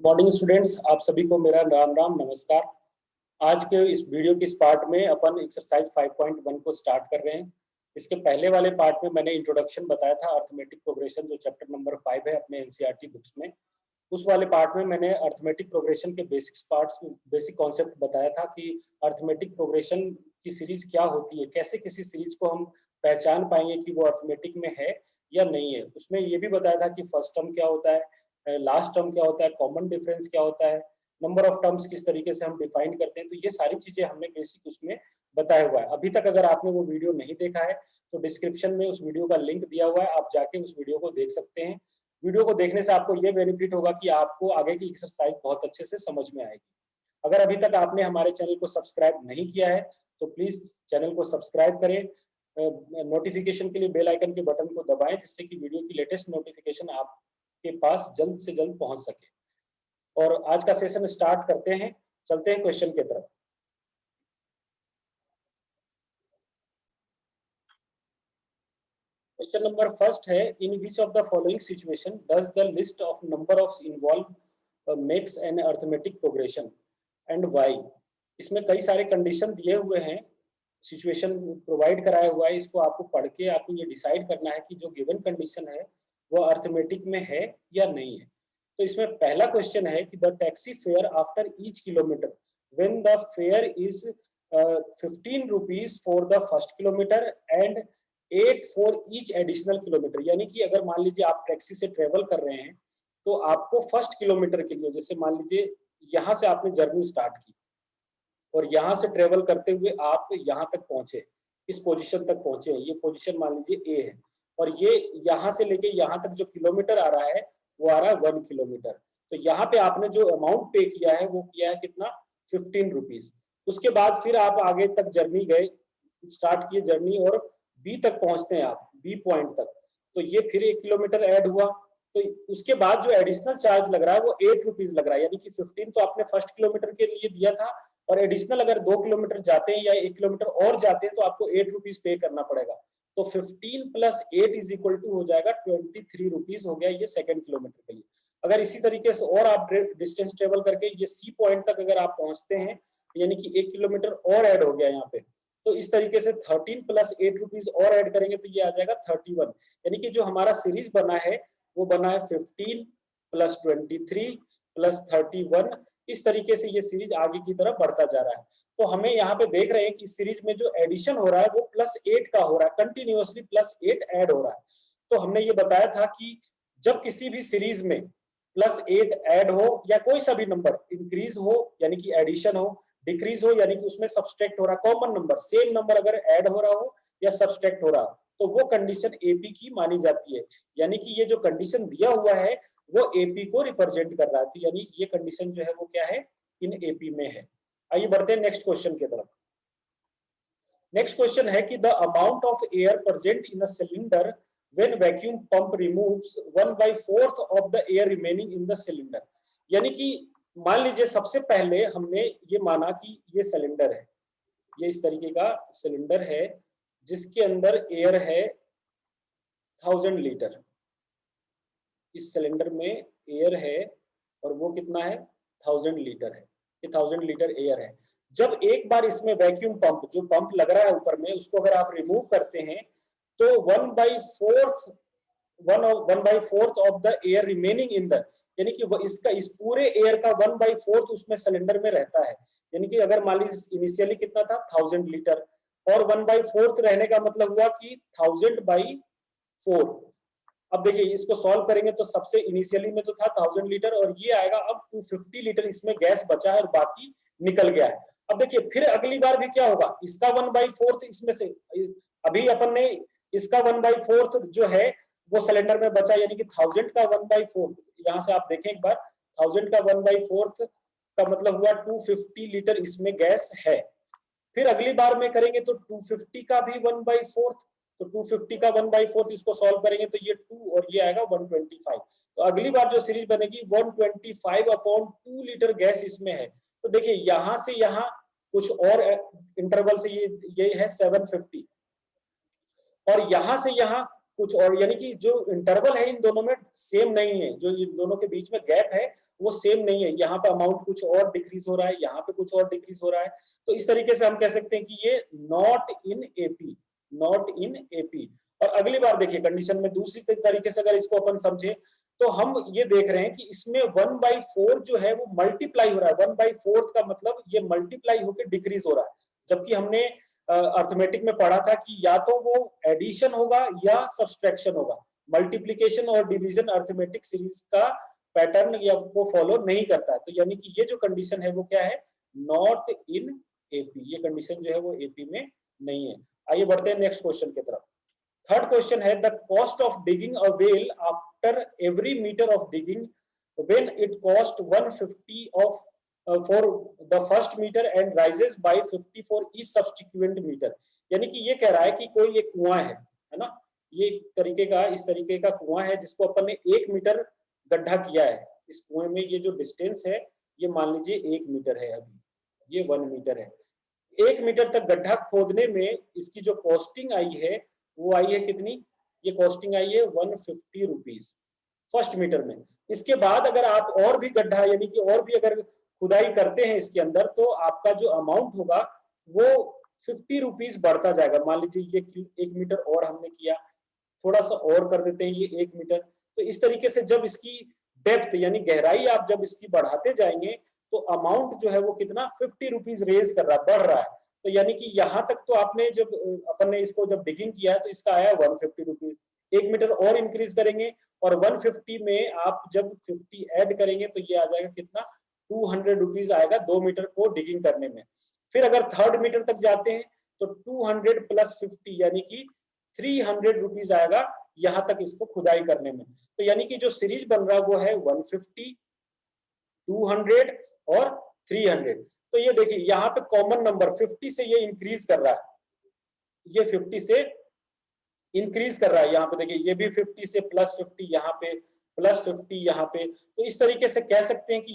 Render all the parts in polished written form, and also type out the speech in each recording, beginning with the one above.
Morning students, आप सभी को मेरा राम राम नमस्कार। आज के इस वीडियो के इस पार्ट में अपन एक्सरसाइज 5.1 को स्टार्ट कर रहे हैं। इसके पहले वाले पार्ट में मैंने इंट्रोडक्शन बताया था अर्थमेटिक प्रोग्रेशन, जो चैप्टर नंबर 5 है अपने एनसीईआरटी बुक्स में। उस वाले पार्ट में मैंने अर्थमेटिक प्रोग्रेशन के बेसिक कॉन्सेप्ट बताया था कि अर्थमेटिक प्रोग्रेशन की सीरीज क्या होती है, कैसे किसी सीरीज को हम पहचान पाएंगे कि वो अर्थमेटिक में है या नहीं है। उसमें ये भी बताया था कि फर्स्ट टर्म क्या होता है, लास्ट टर्म क्या होता है, कॉमन डिफरेंस क्या होता है, नंबर ऑफ टर्म्स किस तरीके से हम डिफाइन करते हैं। तो ये सारी चीजें हमने बेसिक उसमें बताया हुआ है। अभी तक अगर आपने वो वीडियो नहीं देखा है तो डिस्क्रिप्शन में उस वीडियो का लिंक दिया हुआ है, आप जाके उस वीडियो को देख सकते हैं। वीडियो को देखने से आपको ये बेनिफिट होगा कि आपको आगे की एक्सरसाइज बहुत अच्छे से समझ में आएगी। अगर अभी तक आपने हमारे चैनल को सब्सक्राइब नहीं किया है तो प्लीज चैनल को सब्सक्राइब करें। नोटिफिकेशन के लिए बेल आइकन के बटन को दबाएं, जिससे कि वीडियो की लेटेस्ट नोटिफिकेशन आपके पास जल्द से जल्द पहुंच सके। और आज का सेशन स्टार्ट करते हैं, चलते हैं क्वेश्चन की तरफ। क्वेश्चन नंबर फर्स्ट है, in which of the following situation does the list of number of involve makes an arithmetic progression and why. इसमें कई सारे कंडीशन दिए हुए हैं, सिचुएशन प्रोवाइड कराया हुआ है। इसको आपको पढ़ के आपको ये डिसाइड करना है कि जो गिवन कंडीशन है वो अर्थमेटिक में है या नहीं है। तो इसमें पहला क्वेश्चन है कि the taxi fare after each kilometre when the fair is 15 rupees for the first kilometre and 8 for each additional kilometre. यानी कि अगर मान लीजिए आप टैक्सी से ट्रेवल कर रहे हैं तो आपको फर्स्ट किलोमीटर के लिए, जैसे मान लीजिए यहाँ से आपने जर्नी स्टार्ट की और यहाँ से ट्रेवल करते हुए आप यहाँ तक पहुंचे, इस पोजीशन तक पहुंचे, ये पोजीशन मान लीजिए ए है, और ये यहाँ से लेके यहाँ तक जो किलोमीटर आ रहा है वो आ रहा है 1 किलोमीटर। तो यहाँ पे आपने जो अमाउंट पे किया है वो किया है कितना, 15 रुपीज। उसके बाद फिर आप आगे तक जर्नी गए, स्टार्ट किए जर्नी और बी तक पहुंचते हैं आप, बी पॉइंट तक, तो ये फिर 1 किलोमीटर ऐड हुआ। तो उसके बाद जो एडिशनल चार्ज लग रहा है वो 8 रुपीज लग रहा है। यानी कि 15 तो आपने फर्स्ट किलोमीटर के लिए दिया था, और एडिशनल अगर 2 किलोमीटर जाते हैं या 1 किलोमीटर और जाते हैं तो आपको 8 रुपीज पे करना पड़ेगा। तो 15 प्लस 8 इज इक्वल टू हो जाएगा 23 रुपीज हो गया ये सेकंड किलोमीटर के लिए। अगर इसी तरीके से और आप डिस्टेंस ट्रेवल करके ये सी पॉइंट तक अगर आप पहुंचते हैं, यानी कि 1 किलोमीटर और ऐड हो गया यहाँ पे, तो इस तरीके से 13 प्लस 8 रुपीज और ऐड करेंगे तो ये आ जाएगा 31। यानी कि जो हमारा सीरीज बना है वो बना है 15 प्लस 23 प्लस 31। इस तरीके से ये सीरीज आगे की तरफ बढ़ता जा रहा है। तो हमें यहाँ पे देख रहे हैं कि सीरीज में जो एडिशन हो रहा है वो +8 का हो रहा है, कंटिन्यूअसली +8 ऐड हो रहा है। तो हमने ये बताया था कि जब किसी भी सीरीज में +8 ऐड हो या कोई सा भी नंबर इंक्रीज हो यानी कि एडिशन हो, डिक्रीज हो यानी कि उसमें सब्सट्रैक्ट हो रहा, कॉमन नंबर सेम नंबर अगर ऐड हो रहा हो या सब्सट्रैक्ट हो रहा, तो वो कंडीशन एपी की मानी जाती है। यानी कि ये जो कंडीशन दिया हुआ है वो एपी को रिप्रेजेंट कर रहा है। यानी ये कंडीशन जो है वो क्या है, इन एपी में है। आइए बढ़ते हैं नेक्स्ट क्वेश्चन की तरफ। नेक्स्ट क्वेश्चन है कि the amount of air present in a cylinder when vacuum pump removes 1/4 of the air remaining in the cylinder. यानी कि मान लीजिए सबसे पहले हमने ये माना कि ये सिलेंडर है, ये इस तरीके का सिलेंडर है जिसके अंदर एयर है 1000 लीटर। इस सिलेंडर में एयर है और वो कितना है, 1000 लीटर है। ये 1000 लीटर एयर है। जब एक बार इसमें वैक्यूम पंप, जो पंप लग रहा है ऊपर में, उसको अगर आप रिमूव करते हैं तो 1/4 of the air remaining in the, यानी कि इसका इस पूरे एयर का 1/4 उसमें सिलेंडर में रहता है। यानी कि अगर मान लीजिए इनिशियली कितना था 1000 लीटर, और 1/4 रहने का मतलब हुआ कि 1000/4। अब देखिए इसको सॉल्व करेंगे तो सबसे इनिशियली में तो था 1000 लीटर और ये आएगा अब 250 लीटर इसमें गैस बचा है और बाकी निकल गया है। अब देखिए फिर अगली बार भी क्या होगा, इसका 1/4 इसमें से, अभी अपन ने इसका 1/4 जो है वो सिलेंडर में बचा, यानी कि 1000 का 1/4, यहाँ से आप देखें एक बार, 1000 का 1/4 का मतलब हुआ 250 लीटर इसमें गैस है। फिर अगली बार में करेंगे तो 250 का भी 1/4, तो 250 का 1/4 इसको सॉल्व करेंगे तो ये 2 और ये आएगा 125। तो अगली बार जो सीरीज बनेगी 125/2 लीटर गैस इसमें है। तो देखिए यहां से यहां कुछ और इंटरवल से ये है 750, और यहां से यहां कुछ और, यानी कि जो इंटरवल है इन दोनों में सेम नहीं है, जो इन दोनों के बीच में गैप है वो सेम नहीं है। यहाँ पे अमाउंट कुछ और डिक्रीज हो रहा है, यहाँ पे कुछ और डिक्रीज हो रहा है। तो इस तरीके से हम कह सकते हैं कि ये not in AP, not in AP. और अगली बार देखिए कंडीशन में दूसरी तरीके से अगर इसको अपन समझे तो हम ये देख रहे हैं कि इसमें 1/4 जो है वो मल्टीप्लाई हो रहा है। 1/4 का मतलब ये मल्टीप्लाई होकर डिक्रीज हो रहा है, जबकि हमने अर्थमेटिक में पढ़ा था कि या तो वो एडिशन होगा या सब्सट्रैक्शन होगा। मल्टीप्लिकेशन और डिवीजन अर्थमेटिक सीरीज का पैटर्न या वो फॉलो नहीं करता है। तो यानी कि ये जो कंडीशन है वो क्या है, नॉट इन एपी, ये कंडीशन जो है वो एपी में नहीं है। आइए बढ़ते हैं नेक्स्ट क्वेश्चन की तरफ। थर्ड क्वेश्चन है the cost of digging a well after every metre of digging when it cost 150 of for the first metre and rises by 50 for each substituent metre. यानी कि ये कह रहा है कि कोई एक कुआं है ना, ये इस तरीके का कुआं है जिसको अपन ने 1 मीटर गड्ढा किया है। इस कुएं में ये जो डिस्टेंस है ये मान लीजिए 1 मीटर है, अभी ये 1 मीटर है। 1 मीटर तक गड्ढा खोदने में इसकी जो कॉस्टिंग आई है वो आई है कितनी, ये कॉस्टिंग आई है 150 रुपीज फर्स्ट मीटर में। इसके बाद अगर आप और भी गड्ढा यानी कि और भी अगर खुदाई करते हैं इसके अंदर तो आपका जो अमाउंट होगा वो 50 रुपीज बढ़ता जाएगा। मान लीजिए ये 1 मीटर और हमने किया, थोड़ा सा और कर देते हैं ये 1 मीटर। तो इस तरीके से जब इसकी डेप्थ यानी गहराई आप जब इसकी बढ़ाते जाएंगे तो अमाउंट जो है वो कितना 50 रुपीज रेज कर रहा है, बढ़ रहा है। तो यानी कि यहाँ तक तो आपने जब अपन ने इसको जब डिगिंग किया तो इसका आया 150 रुपीज। 1 मीटर और इंक्रीज करेंगे और 150 में आप जब 50 ऐड करेंगे तो ये आ जाएगा कितना 200 रुपीज आएगा 2 मीटर को डिगिंग करने में। फिर अगर थर्ड मीटर तक जाते हैं तो 200 प्लस 50 यानी कि 300 रुपीज आएगा यहाँ तक इसको खुदाई करने में। तो यानी कि जो सीरीज बन रहा है वो है 150, 200 और 300। तो ये देखिए यहाँ पे कॉमन नंबर 50 से ये इंक्रीज कर रहा है, ये 50 से इंक्रीज कर रहा है। यहाँ पे देखिए ये भी 50 से प्लस 50, यहाँ पे प्लस 50 यहाँ पे। तो इस तरीके से कह सकते हैं कि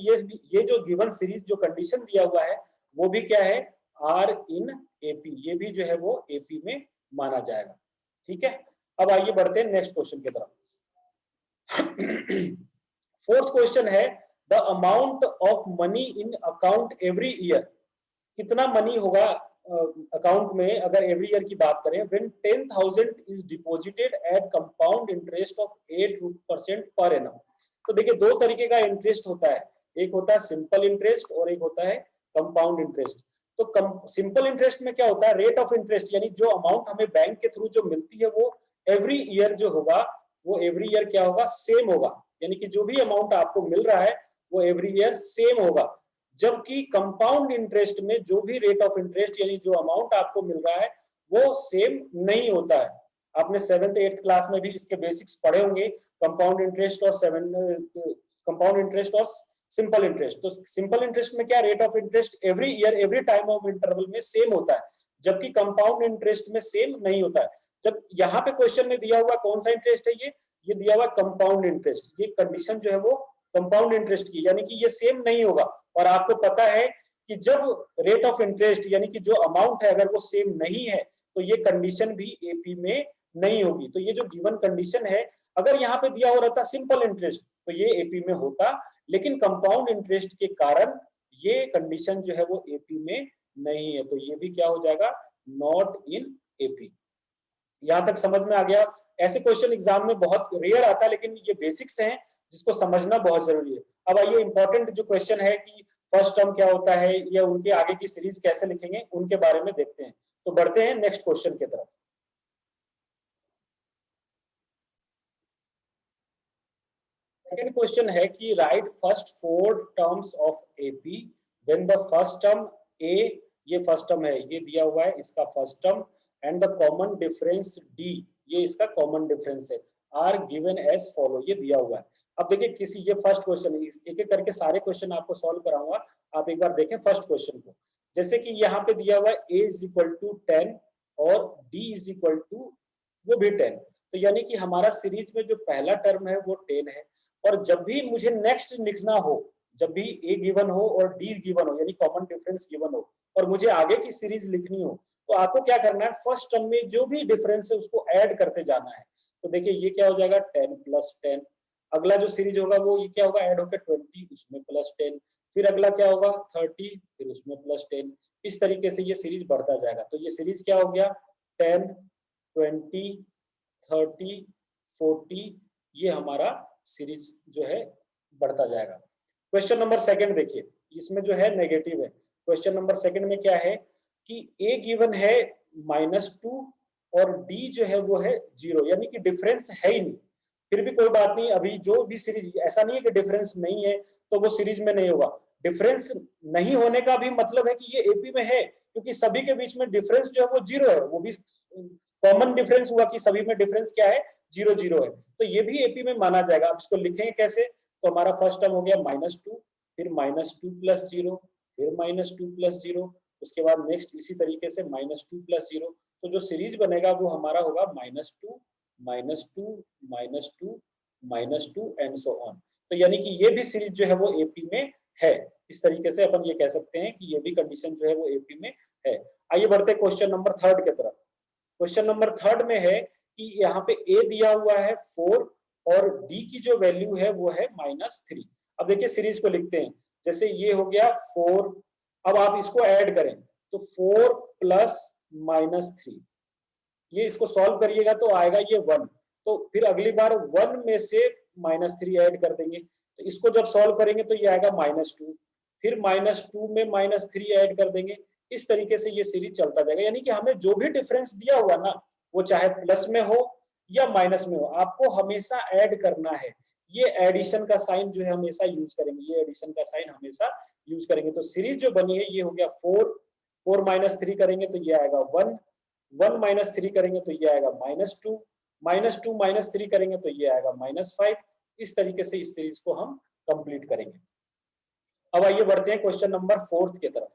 ये जो गिवन सीरीज जो कंडीशन दिया हुआ है वो भी क्या है, आर इन एपी, ये भी जो है वो एपी में माना जाएगा। ठीक है, अब आइए बढ़ते हैं नेक्स्ट क्वेश्चन की तरफ। फोर्थ क्वेश्चन है the amount of money in account every year, कितना मनी होगा अकाउंट में अगर एवरी ईयर की बात करें when 10,000 is deposited at compound interest of 8% per annum. तो देखिए दो तरीके का इंटरेस्ट होता है, एक होता है सिंपल इंटरेस्ट और एक होता है कंपाउंड इंटरेस्ट। तो सिंपल इंटरेस्ट में क्या होता है, रेट ऑफ इंटरेस्ट यानी जो अमाउंट हमें बैंक के थ्रू जो मिलती है वो एवरी ईयर जो होगा वो एवरी ईयर क्या होगा, सेम होगा। यानी कि जो भी अमाउंट आपको मिल रहा है वो एवरी ईयर सेम होगा। जबकि कंपाउंड इंटरेस्ट में जो भी रेट ऑफ इंटरेस्ट यानी जो अमाउंट आपको मिल रहा है वो सेम नहीं होता है। आपने 7th 8th क्लास में भी इसके बेसिक्स पढ़े होंगे, कंपाउंड इंटरेस्ट और सिंपल इंटरेस्ट। तो सिंपल इंटरेस्ट में क्या, rate of interest every year every time of interval में सेम होता है, जबकि कंपाउंड इंटरेस्ट में सेम नहीं होता है। जब यहाँ पे क्वेश्चन में दिया हुआ कौन सा इंटरेस्ट है, ये दिया हुआ कंपाउंड इंटरेस्ट, ये कंडीशन जो है वो कंपाउंड इंटरेस्ट की, यानी कि ये सेम नहीं होगा। और आपको पता है कि जब रेट ऑफ इंटरेस्ट यानी कि जो अमाउंट है अगर वो सेम नहीं है तो ये कंडीशन भी एपी में नहीं होगी। तो ये जो गिवन कंडीशन है, अगर यहाँ पे दिया हो रहता सिंपल इंटरेस्ट तो ये एपी में होता, लेकिन कंपाउंड इंटरेस्ट के कारण ये कंडीशन जो है वो एपी में नहीं है। तो ये भी क्या हो जाएगा, नॉट इन एपी। यहां तक समझ में आ गया। ऐसे क्वेश्चन एग्जाम में बहुत रेयर आता है, लेकिन ये बेसिक्स हैं जिसको समझना बहुत जरूरी है। अब आइए इंपॉर्टेंट जो क्वेश्चन है कि फर्स्ट टर्म क्या होता है या उनके आगे की सीरीज कैसे लिखेंगे उनके बारे में देखते हैं। तो बढ़ते हैं नेक्स्ट क्वेश्चन की तरफ। सेकंड क्वेश्चन है कि write first 4 terms of AP when the first term a, ये फर्स्ट टर्म है, ये दिया हुआ है इसका first term, and the common difference d, ये इसका कॉमन डिफरेंस है, आर गिवन एज फॉलो, ये दिया हुआ है। अब देखिए किसी, ये फर्स्ट क्वेश्चन है, एक एक करके सारे क्वेश्चन आपको सॉल्व कराऊंगा, आप एक बार देखें फर्स्ट क्वेश्चन को। जैसे कि यहाँ पे दिया हुआ है a इज इक्वल टू 10 और d इज इक्वल टू वो भी 10। तो यानी कि हमारा सीरीज में जो पहला टर्म है वो 10 है, और जब भी मुझे नेक्स्ट लिखना हो, जब भी a गिवन हो और d गिवन हो यानी कॉमन डिफरेंस गिवन हो और मुझे आगे की सीरीज लिखनी हो, तो आपको क्या करना है, फर्स्ट टर्म में जो भी डिफरेंस है उसको ऐड करते जाना है। तो देखिए ये क्या हो जाएगा 10 प्लस 10। अगला जो सीरीज होगा वो ये क्या होगा, ऐड होकर 20, उसमें प्लस 10, फिर अगला क्या होगा 30, फिर उसमें प्लस 10। इस तरीके से ये सीरीज बढ़ता जाएगा। तो ये सीरीज क्या हो गया 10, 20, 30, 40, ये हमारा सीरीज जो है बढ़ता जाएगा। क्वेश्चन नंबर सेकंड देखिए, इसमें जो है नेगेटिव है। क्वेश्चन नंबर सेकंड में क्या है कि ए गिवन है -2 और डी जो है वो है 0, यानी कि डिफरेंस है ही नहीं। फिर भी कोई बात नहीं, अभी जो भी सीरीज, ऐसा नहीं है कि डिफरेंस नहीं है तो वो सीरीज में नहीं होगा। डिफरेंस नहीं होने का भी मतलब है कि ये एपी में है, क्योंकि सभी के बीच में डिफरेंस जो है वो 0 है। वो भी कॉमन डिफरेंस हुआ कि सभी में डिफरेंस क्या है 0 0 है, तो ये भी एपी में माना जाएगा। अब इसको लिखेंगे कैसे, तो हमारा फर्स्ट टर्म हो गया -2, फिर -2 प्लस 0, फिर -2 प्लस 0, उसके बाद नेक्स्ट इसी तरीके से -2 प्लस 0। तो जो सीरीज बनेगा वो हमारा होगा -2, -2, -2, -2 एंड सो ऑन। तो यानी कि ये भी सीरीज जो है वो एपी में है। इस तरीके से अपन ये कह सकते हैं कि ये भी कंडीशन जो है वो एपी में है। आइए बढ़ते हैं क्वेश्चन नंबर थर्ड की तरफ। क्वेश्चन नंबर थर्ड में है कि यहाँ पे ए दिया हुआ है 4 और डी की जो वैल्यू है वो है -3। अब देखिए सीरीज को लिखते हैं, जैसे ये हो गया 4, अब आप इसको ऐड करें तो 4 प्लस -3, ये इसको सॉल्व करिएगा तो आएगा ये 1। तो फिर अगली बार 1 में से -3 ऐड कर देंगे, तो इसको जब सॉल्व करेंगे तो ये आएगा -2, फिर -2 में -3 ऐड कर देंगे। इस तरीके से ये सीरीज चलता जाएगा। यानी कि हमें जो भी डिफरेंस दिया हुआ ना, वो चाहे प्लस में हो या माइनस में हो, आपको हमेशा ऐड करना है। ये एडिशन का साइन जो है हमेशा यूज करेंगे, ये एडिशन का साइन हमेशा यूज करेंगे। तो सीरीज जो बनी है ये हो गया 4 -3 करेंगे तो ये आएगा 1, 1 -3 करेंगे तो ये आएगा -2, -2 -3 करेंगे तो ये आएगा -5। इस तरीके से इस सीरीज को हम कंप्लीट करेंगे। अब आइए बढ़ते हैं क्वेश्चन नंबर फोर्थ की तरफ।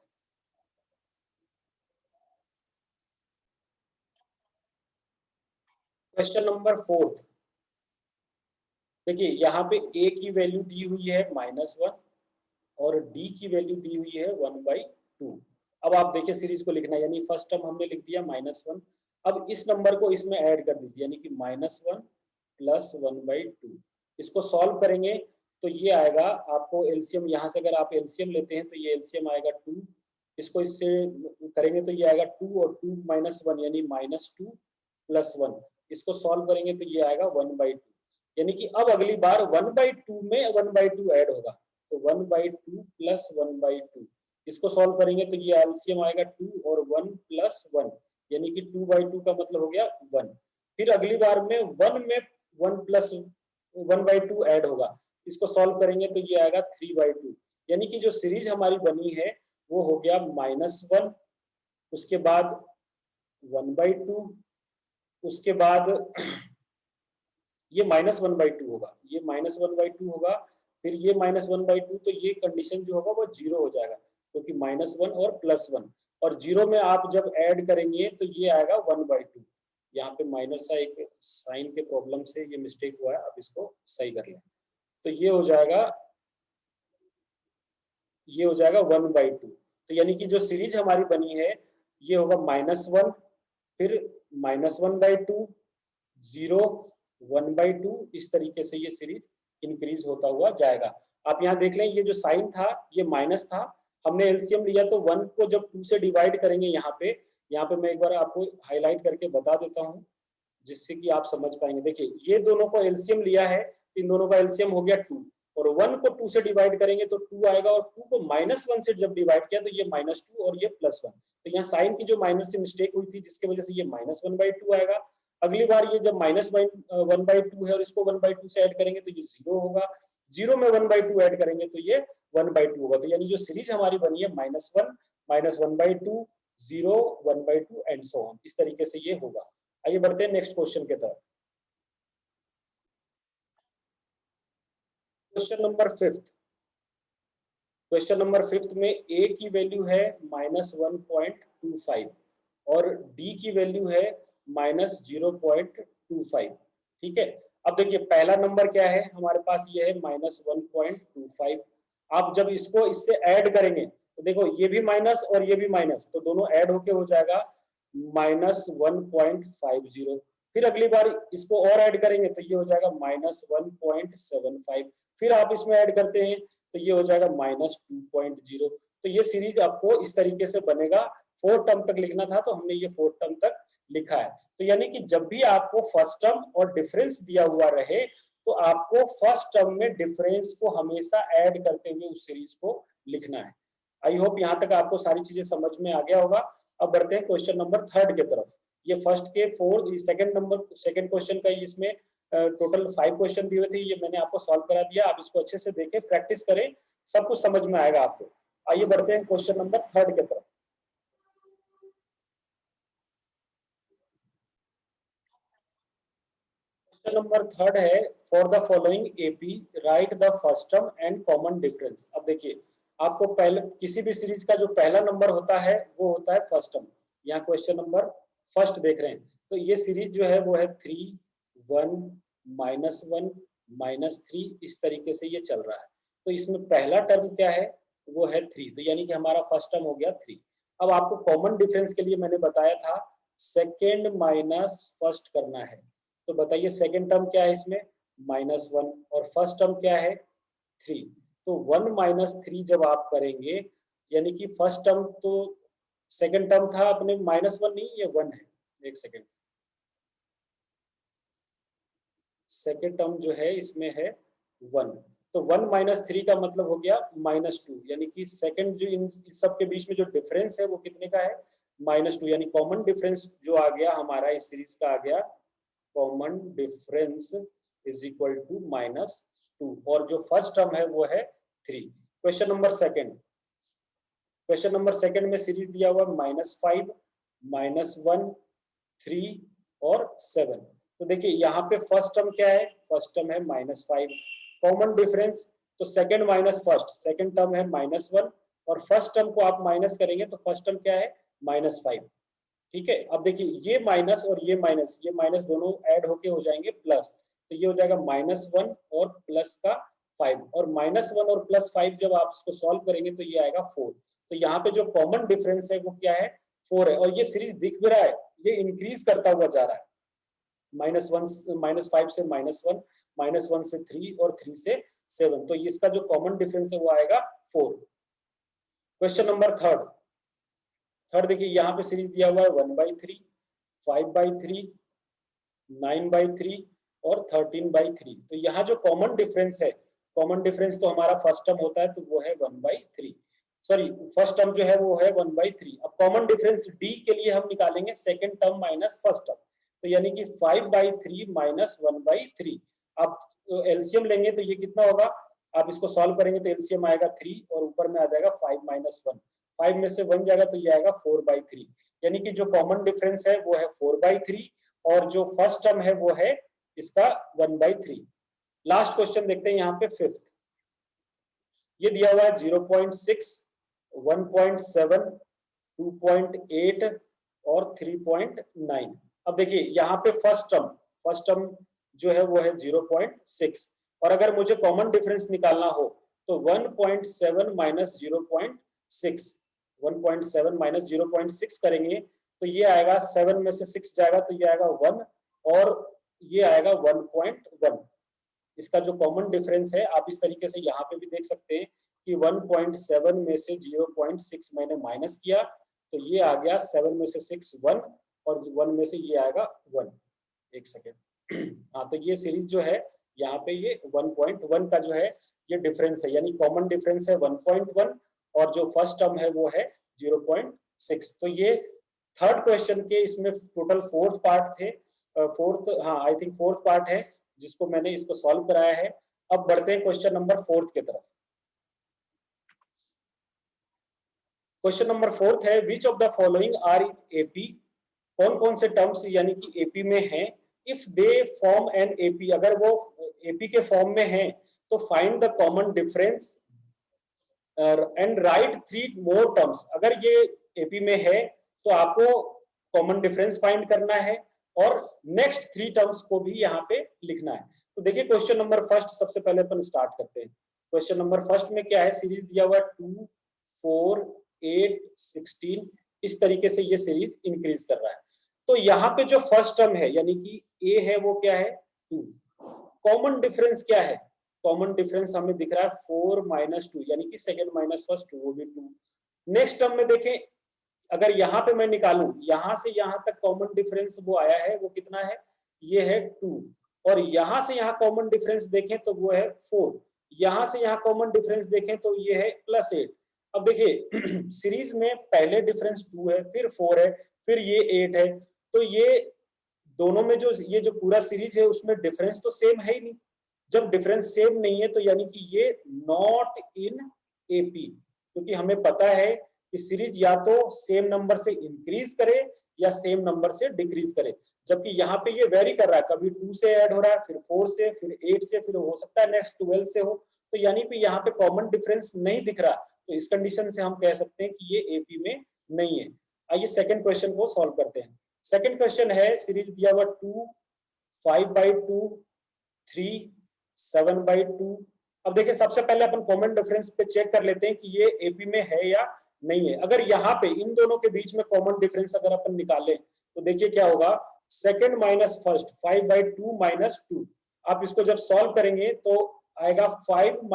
क्वेश्चन नंबर फोर्थ देखिए, यहाँ पे ए की वैल्यू दी हुई है -1 और डी की वैल्यू दी हुई है 1/2। अब आप देखिए सीरीज को लिखना है, यानी फर्स्ट टर्म हमने लिख दिया -1। अब इस नंबर को इसमें ऐड कर दीजिए, यानी कि -1 प्लस 1/2। इसको सॉल्व करेंगे तो ये आएगा, आपको एलसीएम, यहाँ से अगर आप एलसीएम लेते हैं तो ये एलसीएम आएगा 2। इसको इससे करेंगे तो ये आएगा 2 और 2 -1 यानी -2 प्लस 1। इसको सॉल्व करेंगे तो ये आएगा 1/2। यानी कि अब अगली बार 1/2 में 1/2 ऐड होगा, तो 1/2 प्लस 1/2। इसको सॉल्व करेंगे तो ये एलसीएम आएगा 2 और 1 प्लस 1, यानी कि 2/2 का मतलब हो गया 1। फिर अगली बार में 1 में 1 प्लस 1/2 ऐड होगा, इसको सॉल्व करेंगे तो ये आएगा 3/2। यानी कि जो सीरीज हमारी बनी है वो हो गया -1, उसके बाद 1/2, उसके बाद ये -1/2 होगा, ये -1/2 होगा, फिर ये -1/2, तो ये कंडीशन जो होगा वो 0 हो जाएगा, क्योंकि -1 और +1 और 0 में आप जब ऐड करेंगे तो ये आएगा 1/2। यहाँ पे माइनस सा एक साइन के प्रॉब्लम से ये मिस्टेक हुआ है, अब इसको सही कर लें। तो ये हो जाएगा 1/2। तो यानी कि जो सीरीज हमारी बनी है ये होगा -1, फिर -1/2, 0, 1/2। इस तरीके से ये सीरीज इंक्रीज होता हुआ जाएगा। आप यहाँ देख लें, ये जो साइन था ये माइनस था, हमने एलसीएम लिया तो 1 को जब 2 से डिवाइड करेंगे, यहाँ पे मैं एक बार आपको हाईलाइट करके बता देता हूँ जिससे कि आप समझ पाएंगे। देखिए ये दोनों को एलसीएम लिया है, इन दोनों का एलसीएम हो गया 2 और 1 को 2 से डिवाइड करेंगे तो 2 आएगा, और 2 को -1 से जब डिवाइड किया तो ये -2 और ये +1। तो यहाँ साइन की जो माइनस से मिस्टेक हुई थी जिसकी वजह से ये -1/2 आएगा। अगली बार ये जब -1/2 है और इसको 1/2 से ऐड करेंगे तो ये 0 होगा, 0 में 1/2 ऐड करेंगे तो ये 1/2 होगा। तो यानी जो सीरीज हमारी बनी है -1, -1/2, 0, 1/2 एंड सो ऑन, इस तरीके से ये होगा। आइए बढ़ते हैं नेक्स्ट क्वेश्चन की तरफ। Question number fifth. Question number fifth में ए की वैल्यू है -1.25 और डी की वैल्यू है -0.25। ठीक है, अब देखिए पहला नंबर क्या है हमारे पास, ये है -1.25। आप जब इसको इससे ऐड करेंगे तो देखो ये भी माइनस और ये भी माइनस, तो दोनों ऐड होके हो जाएगा -1.50। फिर अगली बार इसको और ऐड करेंगे तो ये हो जाएगा -1.75, फिर आप इसमें ऐड करते हैं तो ये हो जाएगा -2.0। तो ये सीरीज आपको इस तरीके से बनेगा। 4 टर्म तक लिखना था तो हमने ये 4 टर्म तक लिखा है। तो यानी कि जब भी आपको फर्स्ट टर्म और डिफरेंस दिया हुआ रहे तो आपको फर्स्ट टर्म में डिफरेंस को हमेशा ऐड करते हुए उस सीरीज को लिखना है। आई होप यहाँ तक आपको सारी चीजें समझ में आ गया होगा। अब बढ़ते हैं क्वेश्चन नंबर 3 की तरफ। ये फर्स्ट के 4 सेकंड क्वेश्चन का इसमें टोटल 5 क्वेश्चन दिए हुए थे, ये मैंने आपको सॉल्व करा दिया। आप इसको अच्छे से देखें, प्रैक्टिस करें, सब कुछ समझ में आएगा आपको। आइए बढ़ते हैं क्वेश्चन नंबर 3 की तरफ। क्वेश्चन नंबर 3 है, for the following AP right the first term and common difference. अब देखिए, आपको पहले किसी भी सीरीज का जो पहला नंबर होता है वो होता है फर्स्ट टर्म। यहाँ क्वेश्चन नंबर फर्स्ट देख रहे हैं, तो ये सीरीज जो है वो है 3 1 -1 -3, इस तरीके से ये चल रहा है। तो इसमें पहला टर्म क्या है, वो है 3, तो यानी कि हमारा फर्स्ट टर्म हो गया 3। अब आपको कॉमन डिफरेंस के लिए मैंने बताया था सेकेंड माइनस फर्स्ट करना है। तो बताइए सेकेंड टर्म क्या है इसमें, -1, और फर्स्ट टर्म क्या है 3। तो 1 - 3 जब आप करेंगे, यानी कि फर्स्ट टर्म तो सेकेंड टर्म था अपने -1 नहीं, ये 1 है। एक सेकेंड, सेकेंड टर्म जो है इसमें है 1, तो 1 - 3 का मतलब हो गया -2, यानी कि सेकेंड जो इन सब के बीच में जो डिफरेंस है वो कितने का है, -2, यानी कॉमन डिफरेंस जो आ गया हमारा इस सीरीज का आ गया, common difference is equal to -2, और जो फर्स्ट टर्म है वो है 3। Question number second, question number second में सीरीज दिया हुआ -5 -1 3 और 7। तो देखिए यहाँ पे फर्स्ट टर्म क्या है, फर्स्ट टर्म है -5, कॉमन डिफरेंस तो second minus first, second term है -1, और फर्स्ट टर्म को आप माइनस करेंगे तो फर्स्ट टर्म क्या है -5। ठीक है, अब देखिए ये माइनस और ये माइनस दोनों ऐड होके हो जाएंगे प्लस, तो ये हो जाएगा -1 और प्लस का 5, और -1 और +5 जब आप इसको सॉल्व करेंगे तो ये आएगा 4। तो यहाँ पे जो कॉमन डिफरेंस है वो क्या है, 4 है, और ये सीरीज दिख भी रहा है, ये इंक्रीज करता हुआ जा रहा है, -5 से -1, -1 से 3 और 3 से 7। तो इसका जो कॉमन डिफरेंस है वो आएगा 4। क्वेश्चन नंबर थर्ड देखिए, यहाँ पे सीरीज दिया हुआ है 1/3, 5/3, 9/3 और 13/3। तो यहाँ जो कॉमन डिफरेंस है, कॉमन डिफरेंस तो हमारा फर्स्ट टर्म होता है तो वो है 1/3, सॉरी फर्स्ट टर्म जो है वो है 1/3। अब कॉमन डिफरेंस डी के लिए हम निकालेंगे second term minus first term, तो यानी कि 5/3 माइनस 1/3। अब एलसीएम लेंगे तो ये कितना होगा, आप इसको सॉल्व करेंगे तो एलसीएम आएगा 3 और ऊपर में आ जाएगा 5 - 1, 5 में से 1 जाएगा तो ये आएगा 4/3, यानी कि जो कॉमन डिफरेंस है वो है 4/3 और जो फर्स्ट टर्म है वो है इसका 1/3। लास्ट क्वेश्चन देखते हैं यहाँ पे फिफ्थ, ये दिया हुआ है 0.6, 1.7, 2.8 और 3.9। अब देखिए यहाँ पे फर्स्ट टर्म जो है वो है 0.6, और अगर मुझे कॉमन डिफरेंस निकालना हो तो 1.7 माइनस 0.6, 1.7 माइनस 0.6 करेंगे तो ये आएगा, 7 में से 6 जाएगा तो ये आएगा 1, और ये आएगा 1.1। इसका जो कॉमन डिफरेंस है आप इस तरीके से यहाँ पे भी देख सकते हैं कि 1.7 में से 0.6 मैंने माइनस किया तो ये आ गया 7 में से 6 1, और 1 में से ये आएगा 1। एक सेकेंड, हाँ, तो ये सीरीज जो है यहाँ पे ये 1.1 का जो है ये डिफरेंस है, यानी कॉमन डिफरेंस है 1.1 और जो फर्स्ट टर्म है वो है 0.6। तो ये थर्ड क्वेश्चन के इसमें टोटल फोर्थ पार्ट थे, आई थिंक फोर्थ पार्ट है जिसको मैंने इसको सॉल्व कराया है। अब बढ़ते हैं क्वेश्चन नंबर 4 की तरफ। क्वेश्चन नंबर 4 है, which of the following are in AP, कौन कौन से टर्म्स यानी कि एपी में हैं, if they form an AP, अगर वो एपी के फॉर्म में हैं तो find the common difference and write 3 more terms. अगर ये एपी में है तो आपको कॉमन डिफरेंस फाइंड करना है और नेक्स्ट 3 टर्म्स को भी यहाँ पे लिखना है। तो देखिए क्वेश्चन नंबर फर्स्ट सबसे पहले अपन स्टार्ट करते हैं। क्वेश्चन नंबर फर्स्ट में क्या है, सीरीज दिया हुआ 2 4 8 16, इस तरीके से ये सीरीज इंक्रीज कर रहा है। तो यहाँ पे जो फर्स्ट टर्म है यानी कि a है वो क्या है 2, कॉमन डिफरेंस क्या है, कॉमन डिफरेंस हमें दिख रहा है 4 माइनस 2 यानी कि सेकंड माइनस फर्स्ट 2 वो भी 2। नेक्स्ट टर्म में देखें, अगर यहाँ पे मैं निकालूं यहाँ से यहाँ तक कॉमन डिफरेंस वो आया है वो कितना है, ये है 2, और यहाँ से यहाँ कॉमन डिफरेंस देखें तो वो है 4, यहाँ से यहाँ कॉमन डिफरेंस देखें तो ये है +8। अब देखिए सीरीज में पहले डिफरेंस 2 है, फिर 4 है, फिर ये 8 है, तो ये दोनों में जो ये जो पूरा सीरीज है उसमें डिफरेंस तो सेम है ही नहीं। जब डिफरेंस सेम नहीं है तो यानी कि ये नॉट इन एपी, क्योंकि हमें पता है कि सीरीज या तो सेम नंबर से इंक्रीज करे या सेम नंबर से डिक्रीज करे, जबकि यहाँ पे ये वेरी कर रहा है, कभी 2 से ऐड हो रहा है, फिर 4 से, फिर 8 से, फिर हो सकता है नेक्स्ट 12 से हो, तो यानी कि यहाँ पे कॉमन डिफरेंस नहीं दिख रहा, तो इस कंडीशन से हम कह सकते हैं कि ये एपी में नहीं है। आइए सेकंड क्वेश्चन को सॉल्व करते हैं। सेकंड क्वेश्चन है, सीरीज दिया हुआ 2, 5/2, 3, 7/2। अब देखिए सबसे पहले अपन कॉमन डिफरेंस पे चेक कर लेते हैं कि ये एपी में है या नहीं है। अगर यहाँ पे इन दोनों के बीच में कॉमन डिफरेंस अगर अपन निकालें तो देखिए क्या होगा, सेकंड माइनस फर्स्ट 5/2 -2, आप इसको जब सॉल्व करेंगे तो आएगा 5 -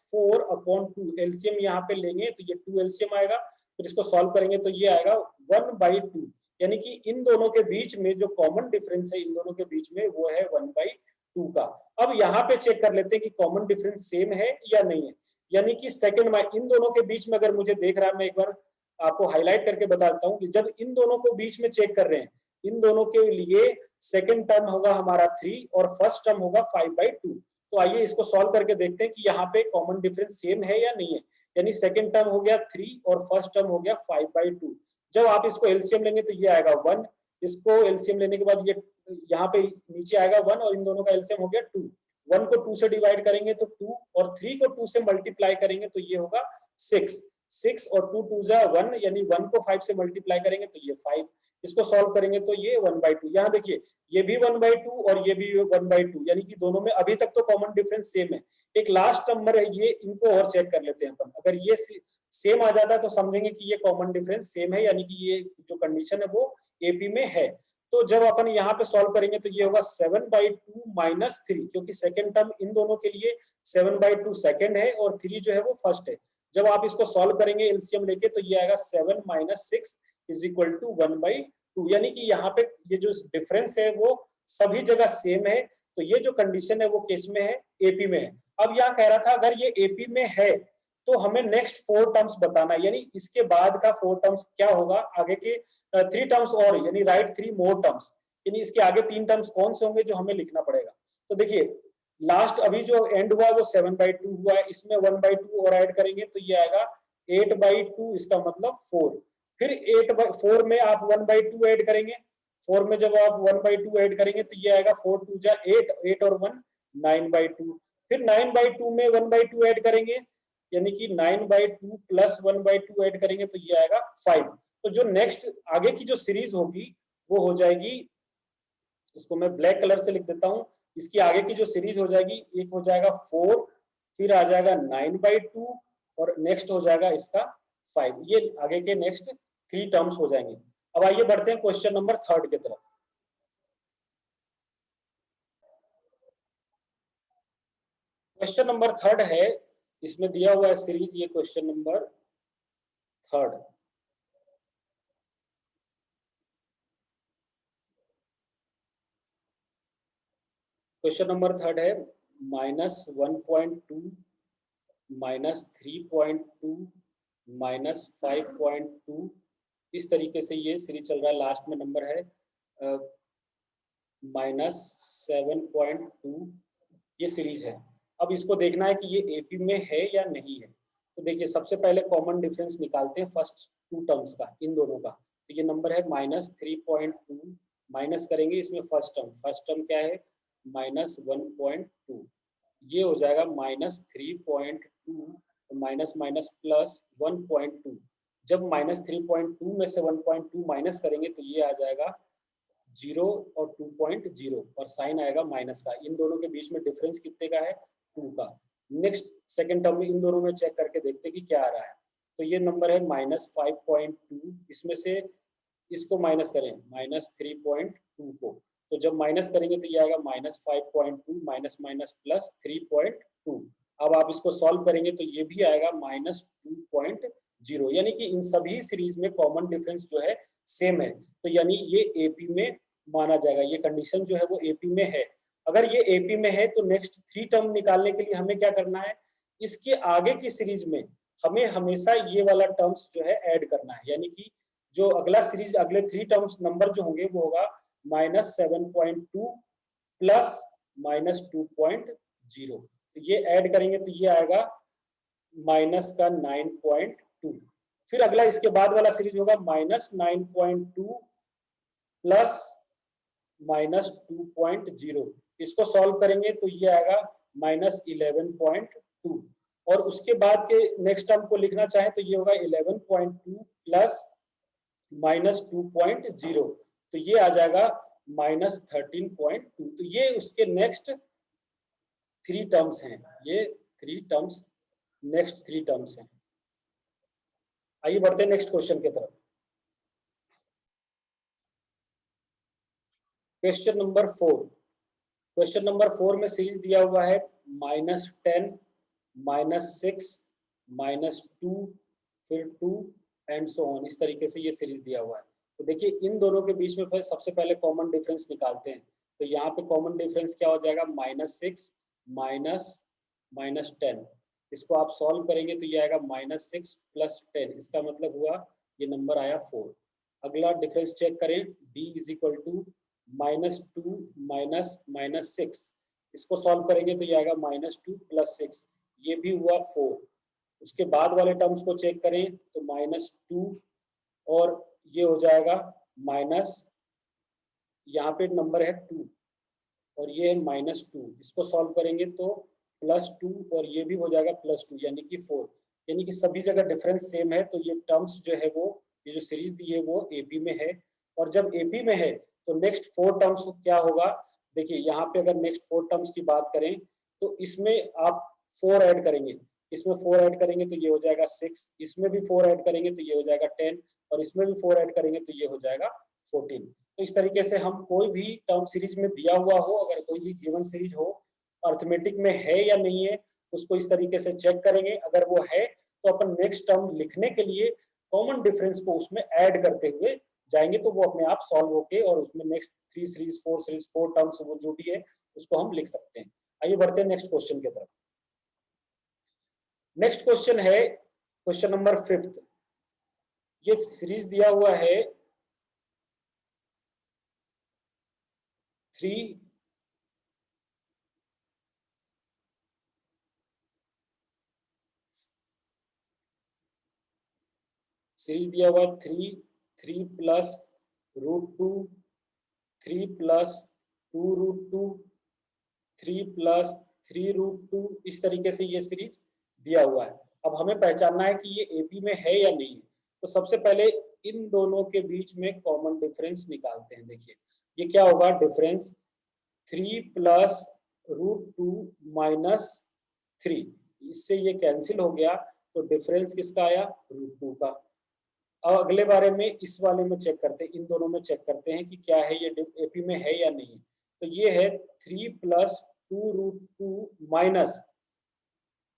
4/2, एलसीएम यहाँ पे लेंगे तो ये 2 एलसीएम आएगा, फिर इसको सॉल्व करेंगे तो ये आएगा 1/2, यानी कि इन दोनों के बीच में जो कॉमन डिफरेंस है इन दोनों के बीच में वो है 1/2 का। अब यहाँ पे चेक कर लेते हैं कि कॉमन डिफरेंस सेम है या नहीं है, यानी कि सेकंड इन दोनों के बीच में अगर मुझे देख रहा है, मैं एक बार आपको हाईलाइट करके बताता हूँ कि जब इन दोनों को बीच में चेक कर रहे हैं, इन दोनों के लिए सेकंड टर्म होगा हमारा 3 और फर्स्ट टर्म होगा 5/2। तो आइए इसको सॉल्व करके देखते हैं कि यहाँ पे कॉमन डिफरेंस सेम है या नहीं है, यानी सेकंड टर्म हो गया 3 और फर्स्ट टर्म हो गया 5/2। जब आप इसको एलसीएम लेंगे तो ये आएगा 1, इसको एलसीएम लेने के बाद ये यहाँ पे नीचे आएगा 1 और इन दोनों का एलसीएम हो गया 2। 1 को 2 से डिवाइड करेंगे तो 2 और 3 को 2 से मल्टीप्लाई करेंगे तो ये होगा 6। 6 और 2 2 जा 1, यानी 1 को 5 से मल्टीप्लाई करेंगे तो ये 5। इसको सॉल्व करेंगे तो ये 1/2। यहाँ देखिए ये भी 1/2 और ये भी 1/2, यानी कि दोनों में अभी तक तो कॉमन डिफरेंस सेम है। एक लास्ट नंबर है ये, इनको और चेक कर लेते हैं अपन। अगर ये सेम आ जाता है तो समझेंगे कि ये कॉमन डिफरेंस सेम है, यानी कि ये जो कंडीशन है वो एपी में है। तो जब अपन यहाँ पे सॉल्व करेंगे तो ये होगा 7/2 -3, क्योंकि सेकंड टर्म इन दोनों के लिए 7/2 सेकंड है और 3 जो है वो फर्स्ट है। जब आप इसको सॉल्व करेंगे एलसीएम लेके तो ये आएगा 7 - 6 = 1/2, यानी कि यहाँ पे ये जो डिफरेंस है वो सभी जगह सेम है। तो ये जो कंडीशन है वो किस में है, एपी में है। अब यहाँ कह रहा था अगर ये एपी में है तो हमें नेक्स्ट 4 टर्म्स बताना है, यानी इसके बाद का 4 टर्म्स क्या होगा, आगे के 3 टर्म्स और, यानी राइट 3 मोर टर्म्स, यानी इसके आगे 3 टर्म्स कौन से होंगे जो हमें लिखना पड़ेगा। तो देखिए लास्ट अभी जो एंड हुआ वो 7/2 हुआ है, इसमें 1/2 और ऐड करेंगे तो ये आएगा 8/2, इसका मतलब 4। फिर 8/4 में आप 1/2 ऐड करेंगे, 4 में जब आप 1/2 ऐड करेंगे तो ये आएगा 4 2 जा 8, 8 और 1 9/2। फिर 9/2 में 1/2 ऐड करेंगे, यानी कि 9/2 प्लस 1/2 ऐड करेंगे तो ये आएगा 5। तो जो नेक्स्ट आगे की जो सीरीज होगी वो हो जाएगी, इसको मैं ब्लैक कलर से लिख देता हूं, इसकी आगे की जो सीरीज हो जाएगी, एक हो जाएगा 4, फिर आ जाएगा 9/2 और नेक्स्ट हो जाएगा इसका 5। ये आगे के नेक्स्ट 3 टर्म्स हो जाएंगे। अब आइए बढ़ते हैं क्वेश्चन नंबर 3 की तरफ। क्वेश्चन नंबर 3 है, इसमें दिया हुआ है सीरीज, ये क्वेश्चन नंबर 3। क्वेश्चन नंबर 3 है, -1.2, -3.2, -5.2, इस तरीके से ये सीरीज चल रहा है। लास्ट में नंबर है -7.2, ये सीरीज है। अब इसको देखना है कि ये एपी में है या नहीं है। तो देखिए सबसे पहले कॉमन डिफरेंस निकालते हैं फर्स्ट 2 टर्म्स का, इन दोनों का। तो ये नंबर है -3.2, माइनस करेंगे इसमें फर्स्ट टर्म क्या है -1.2, ये हो जाएगा -3.2, माइनस माइनस प्लस 1.2। जब -3.2 में से 1.2 माइनस करेंगे तो ये आ जाएगा 0 और 2.0 और साइन आएगा माइनस का। इन दोनों के बीच में डिफरेंस कितने का है, 2 का। नेक्स्ट सेकंड टर्म में इन दोनों में चेक करके देखते हैं कि क्या आ रहा है। तो ये नंबर है -5.2, इसमें से इसको माइनस करें -3.2 को, तो जब माइनस करेंगे तो ये आएगा -5.2 माइनस माइनस प्लस 3.2। अब आप इसको सॉल्व करेंगे तो ये भी आएगा -2.0, यानी कि इन सभी सीरीज में कॉमन डिफरेंस जो है सेम है, तो यानी ये एपी में माना जाएगा। ये कंडीशन जो है वो एपी में है। अगर ये एपी में है तो नेक्स्ट 3 टर्म निकालने के लिए हमें क्या करना है, इसके आगे की सीरीज में हमें हमेशा ये वाला टर्म्स जो है ऐड करना है, यानी कि जो अगला सीरीज अगले 3 टर्म्स नंबर जो होंगे वो होगा -7.2 प्लस -2.0, तो ये ऐड करेंगे तो ये आएगा -9.2। फिर अगला इसके बाद वाला सीरीज होगा -9.2 प्लस -2.0, इसको सॉल्व करेंगे तो ये आएगा -11.2, और उसके बाद के नेक्स्ट टर्म को लिखना चाहे तो ये होगा 11.2 प्लस -2.0, तो ये आ जाएगा -13.2। तो ये उसके नेक्स्ट 3 टर्म्स हैं, ये 3 टर्म्स नेक्स्ट 3 टर्म्स हैं। आइए बढ़ते हैं नेक्स्ट क्वेश्चन की तरफ। Question number 4। क्वेश्चन नंबर 4 में सीरीज दिया हुआ है -10, -6, -2, फिर 2 एंड सो ऑन, इस तरीके से ये सीरीज दिया हुआ है। तो देखिए इन दोनों के बीच में सबसे पहले कॉमन डिफरेंस निकालते हैं, तो यहाँ पे कॉमन डिफरेंस क्या हो जाएगा, -6 -10, इसको आप सॉल्व करेंगे तो ये आएगा -6 प्लस 10, इसका मतलब हुआ ये नंबर आया 4। अगला डिफरेंस चेक करें, d इज इक्वल टू -2 -6, इसको सॉल्व करेंगे तो ये आएगा -2 प्लस 6, ये भी हुआ 4। उसके बाद वाले टर्म्स को चेक करें तो -2 और ये हो जाएगा माइनस, यहाँ पे नंबर है 2 और ये है -2, इसको सॉल्व करेंगे तो +2 और ये भी हो जाएगा +2, यानी कि 4, यानी कि सभी जगह डिफरेंस सेम है। तो ये टर्म्स जो है वो, ये जो सीरीज दी है वो एपी में है, और जब एपी में है तो नेक्स्ट 4 टर्म्स क्या होगा, देखिए यहाँ पे अगर नेक्स्ट 4 टर्म्स की बात करें तो इसमें आप 4 ऐड करेंगे, इसमें 4 ऐड करेंगे तो ये हो जाएगा 6, इसमें भी 4 ऐड करेंगे तो ये हो जाएगा 10, और इसमें भी 4 ऐड करेंगे तो ये हो जाएगा 14। तो इस तरीके से हम कोई भी टर्म सीरीज में दिया हुआ हो, अगर कोई भी गिवन सीरीज हो, अर्थमेटिक में है या नहीं है, उसको इस तरीके से चेक करेंगे। अगर वो है तो अपन नेक्स्ट टर्म लिखने के लिए कॉमन डिफरेंस को उसमें ऐड करते हुए जाएंगे, तो वो अपने आप सॉल्व होके और उसमें नेक्स्ट 3 सीरीज 4 सीरीज 4 टर्म्स वो जो भी है उसको हम लिख सकते हैं। आइए बढ़ते हैं नेक्स्ट क्वेश्चन की तरफ। नेक्स्ट क्वेश्चन है क्वेश्चन नंबर 5। ये सीरीज दिया हुआ है 3 सीरीज दिया हुआ 3 प्लस √2, 3 प्लस 2√2, 3 प्लस 3√2, इस तरीके से ये सीरीज दिया हुआ है। अब हमें पहचानना है कि ये एपी में है या नहीं है, तो सबसे पहले इन दोनों के बीच में कॉमन डिफरेंस निकालते हैं। देखिए ये क्या होगा, डिफरेंस 3 प्लस √2 माइनस 3, इससे ये कैंसिल हो गया, तो डिफरेंस किसका आया, √2 का। अब अगले बारे में इस वाले में चेक करते हैं, इन दोनों में चेक करते हैं कि क्या है ये एपी में है या नहीं। तो ये है 3 प्लस 2√2 माइनस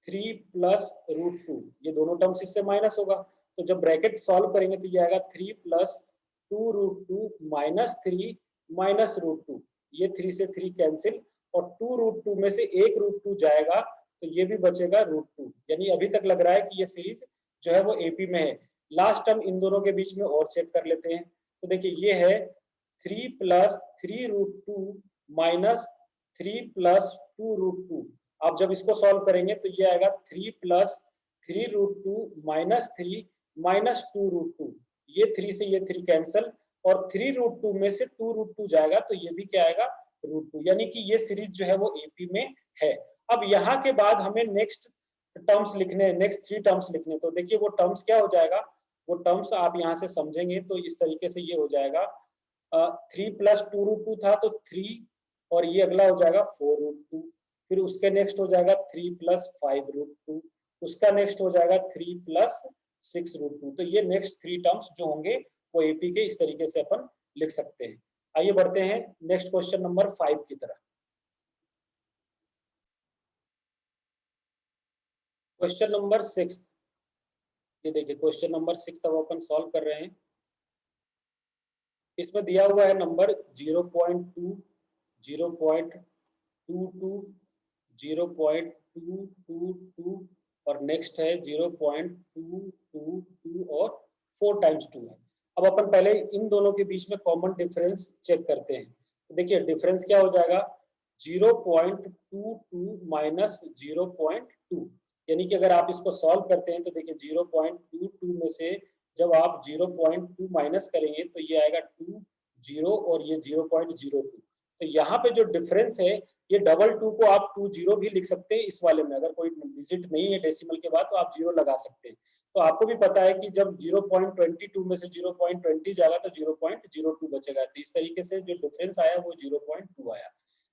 3 प्लस √2, ये दोनों टर्म्स इससे माइनस होगा, तो जब ब्रैकेट सॉल्व करेंगे तो ये आएगा 3 प्लस 2√2 माइनस 3 माइनस √2, ये 3 से 3 कैंसिल, और 2√2 में से एक √2 जाएगा तो ये भी बचेगा √2, यानी अभी तक लग रहा है कि ये सीरीज जो है वो एपी में है। लास्ट टर्म इन दोनों के बीच में और चेक कर लेते हैं, तो देखिए ये है 3 प्लस 3√2 माइनस 3 प्लस 2√2, आप जब इसको सॉल्व करेंगे तो ये आएगा 3 प्लस 3√2 माइनस 3 माइनस 2√2, ये 3 से ये 3 कैंसिल, और 3√2 में से 2√2 जाएगा तो ये भी क्या आएगा, √2, यानी कि ये सीरीज जो है वो एपी में है। अब यहाँ के बाद हमें नेक्स्ट टर्म्स लिखने, नेक्स्ट 3 टर्म्स लिखने, तो देखिए वो टर्म्स क्या हो जाएगा, वो टर्म्स आप यहाँ से समझेंगे तो इस तरीके से ये हो जाएगा, 3 प्लस 2√2 था तो 3, और ये अगला हो जाएगा 4√2, फिर उसके नेक्स्ट हो जाएगा 3 प्लस 5√2, उसका नेक्स्ट हो जाएगा 3 प्लस 6√2, तो ये नेक्स्ट 3 टर्म्स जो होंगे वो एपी के इस तरीके से अपन लिख सकते हैं। आइए बढ़ते हैं नेक्स्ट क्वेश्चन नंबर 5 की तरफ। क्वेश्चन नंबर 6, ये देखिए क्वेश्चन नंबर 6 अब अपन सॉल्व कर रहे हैं। इसमें दिया हुआ है नंबर 0.2, 0.22, 0.222 और नेक्स्ट है 0.222 और 4 टाइम्स 2 है। अब अपन पहले इन दोनों के बीच में कॉमन डिफरेंस चेक करते हैं। तो देखिए डिफरेंस क्या हो जाएगा, 0.22 माइनस 0.2, यानी कि अगर आप इसको सॉल्व करते हैं तो देखिए 0.22 में से जब आप 0.2 माइनस करेंगे तो ये आएगा 20 और ये 0.02। तो यहाँ पे जो डिफरेंस है ये डबल 2 को आप 20 भी लिख सकते हैं इस वाले में। अगर कोई डिजिट नहीं है डेसिमल के बाद तो आप 0 लगा सकते हैं। तो आपको भी पता है कि जब 0.22 में से 0.20 जाएगा तो 0.02 बचेगा। तो इस तरीके से जो डिफरेंस आया वो 0.2 आया।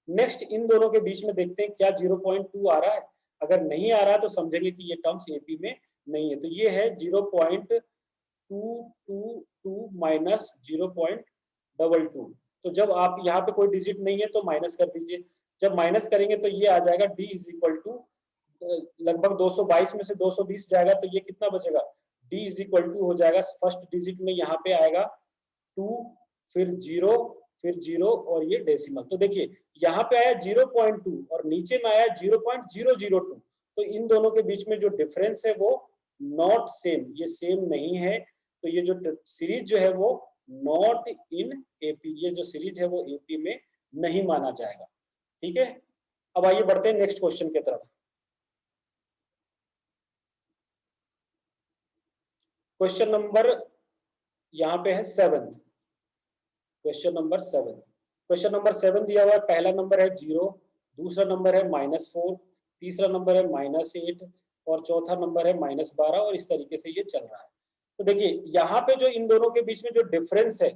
नेक्स्ट इन दोनों के बीच में देखते हैं क्या 0.2 आ रहा है। अगर नहीं आ रहा है तो समझेंगे कि ये टर्म्स एपी में नहीं है। तो ये है 0.222 माइनस 0.22। तो जब आप यहाँ पे कोई डिजिट नहीं है तो माइनस कर दीजिए। जब माइनस करेंगे तो ये आ जाएगा d इज इक्वल टू लगभग 222 में से 220 जाएगा तो ये कितना बचेगा, d इज इक्वल टू हो जाएगा फर्स्ट डिजिट में यहाँ पे आएगा 2, फिर 0, फिर 0 और ये डेसिमल। तो देखिए यहाँ पे आया 0.2 और नीचे में आया 0.002। तो इन दोनों के बीच में जो डिफरेंस है वो नॉट सेम, ये सेम नहीं है। तो ये जो सीरीज जो है वो नॉट इन एपी, ये जो सीरीज है वो एपी में नहीं माना जाएगा। ठीक है, अब आइए बढ़ते हैं नेक्स्ट क्वेश्चन की तरफ। क्वेश्चन नंबर यहाँ पे है 7, क्वेश्चन नंबर 7। क्वेश्चन नंबर 7 दिया हुआ है, पहला नंबर है 0, दूसरा नंबर है -4, तीसरा नंबर है -8 और चौथा नंबर है -12 और इस तरीके से ये चल रहा है। तो देखिए यहाँ पे जो इन दोनों के बीच में जो डिफरेंस है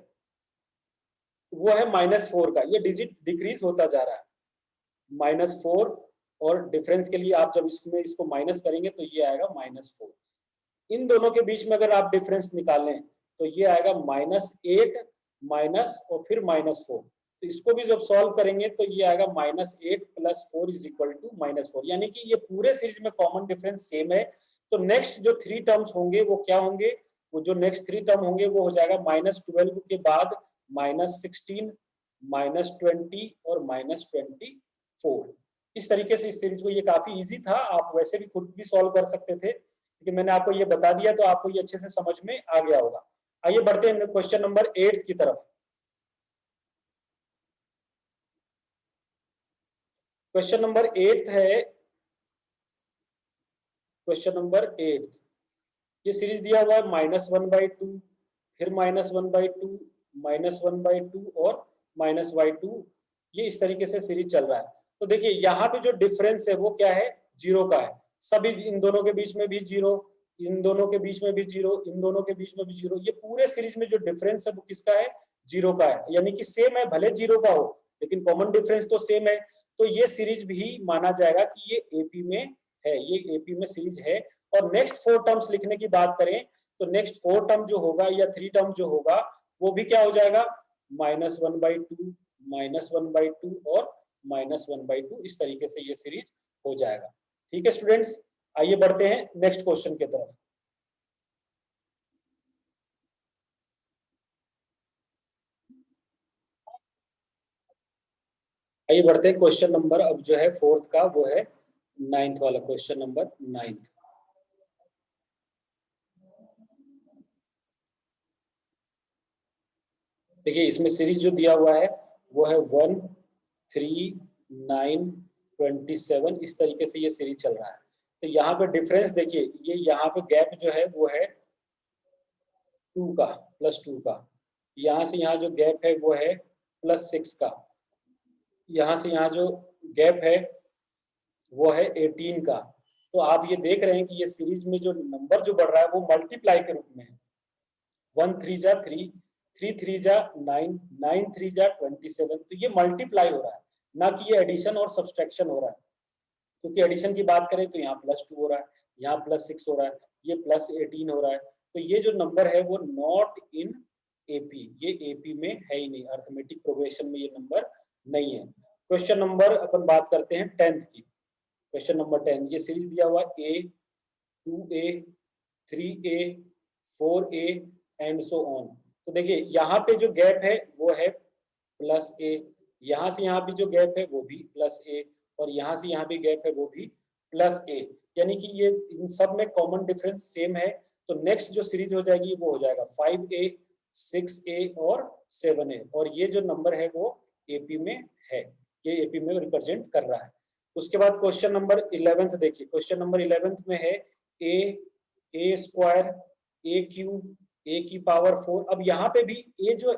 वो है -4 का। ये डिजिट डिक्रीज होता जा रहा है, -4 और डिफरेंस के लिए आप जब इसमें इसको माइनस करेंगे तो ये आएगा -4। इन दोनों के बीच में अगर आप डिफरेंस निकालें तो ये आएगा -8 माइनस और फिर -4। तो इसको भी जब सॉल्व करेंगे तो ये आएगा -8 + 4 इज इक्वल टू -4, यानी कि ये पूरे सीरीज में कॉमन डिफरेंस सेम है। तो नेक्स्ट जो 3 टर्म्स होंगे वो क्या होंगे, वो जो नेक्स्ट 3 टर्म होंगे वो हो जाएगा -12 के बाद -16, -20 और -24। इस तरीके से इस सीरीज को, ये काफी इजी था, आप वैसे भी खुद भी सॉल्व कर सकते थे, क्योंकि मैंने आपको ये बता दिया तो आपको ये अच्छे से समझ में आ गया होगा। आइए बढ़ते हैं क्वेश्चन नंबर 8 की तरफ। क्वेश्चन नंबर 8 है, क्वेश्चन नंबर 8 ये सीरीज दिया हुआ है -1/2, फिर -1/2, -1/2 और -2। ये इस तरीके से सीरीज चल रहा है। तो देखिए यहाँ पे जो डिफरेंस है वो क्या है, 0 का है। सभी इन दोनों के बीच में भी 0, इन दोनों के बीच में भी 0, इन दोनों के बीच में भी 0। ये पूरे सीरीज में जो डिफरेंस है वो किसका है, 0 का है, यानी कि सेम है, भले 0 का हो लेकिन कॉमन डिफरेंस तो सेम है। तो ये सीरीज भी माना जाएगा कि ये एपी में है, ये एपी में सीरीज है। और नेक्स्ट 4 टर्म्स लिखने की बात करें तो नेक्स्ट 4 टर्म जो होगा या 3 टर्म जो होगा वो भी क्या हो जाएगा, -1/2, -1/2 और -1/2। इस तरीके से ये सीरीज हो जाएगा। ठीक है स्टूडेंट्स, आइए बढ़ते हैं नेक्स्ट क्वेश्चन की तरफ। आइए बढ़ते हैं क्वेश्चन नंबर अब जो है 4th का, वो है 9th वाला, क्वेश्चन नंबर 9th। देखिए इसमें सीरीज जो दिया हुआ है वो है 1, 3, 9, 27। इस तरीके से ये सीरीज चल रहा है। तो यहाँ पे डिफरेंस देखिए, ये यहाँ पे गैप जो है वो है 2 का, +2 का। यहाँ से यहाँ जो गैप है वो है +6 का। यहाँ से यहाँ जो गैप है वो है 18 का। तो आप ये देख रहे हैं कि ये सीरीज में जो नंबर जो बढ़ रहा है वो मल्टीप्लाई के रूप में है। 1 3 जा 3, 3 3 जा 9, 9 3 जा 27। तो ये मल्टीप्लाई हो रहा है, ना कि ये एडिशन और सब्सट्रैक्शन हो रहा है। क्योंकि एडिशन की बात करें तो यहाँ +2 हो रहा है, यहाँ +6 हो रहा है, ये +18 हो रहा है। तो ये जो नंबर है वो नॉट इन एपी, ये एपी में है ही नहीं, अर्थमेटिक प्रोग्रेशन में ये नंबर नहीं है। क्वेश्चन नंबर अपन बात करते हैं 10th की। क्वेश्चन नंबर 10, ये सीरीज दिया हुआ ए, 2a, 3a, 4a and so on. तो देखिए यहाँ पे जो गैप है वो है प्लस ए, यहाँ से यहाँ भी जो गैप है वो भी प्लस ए, और यहाँ से यहाँ भी गैप है वो भी प्लस ए, यानी कि ये इन सब में कॉमन डिफरेंस सेम है। तो नेक्स्ट जो सीरीज हो जाएगी वो हो जाएगा 5a, 6a और 7a, और ये जो नंबर है वो एपी में है, ये एपी में रिप्रेजेंट कर रहा है। उसके बाद क्वेश्चन नंबर 11th देखिए, क्वेश्चन नंबर 11th में है ए स्क्वायर, ए क्यूब, ए की पावर 4। अब यहाँ पे भी ए जो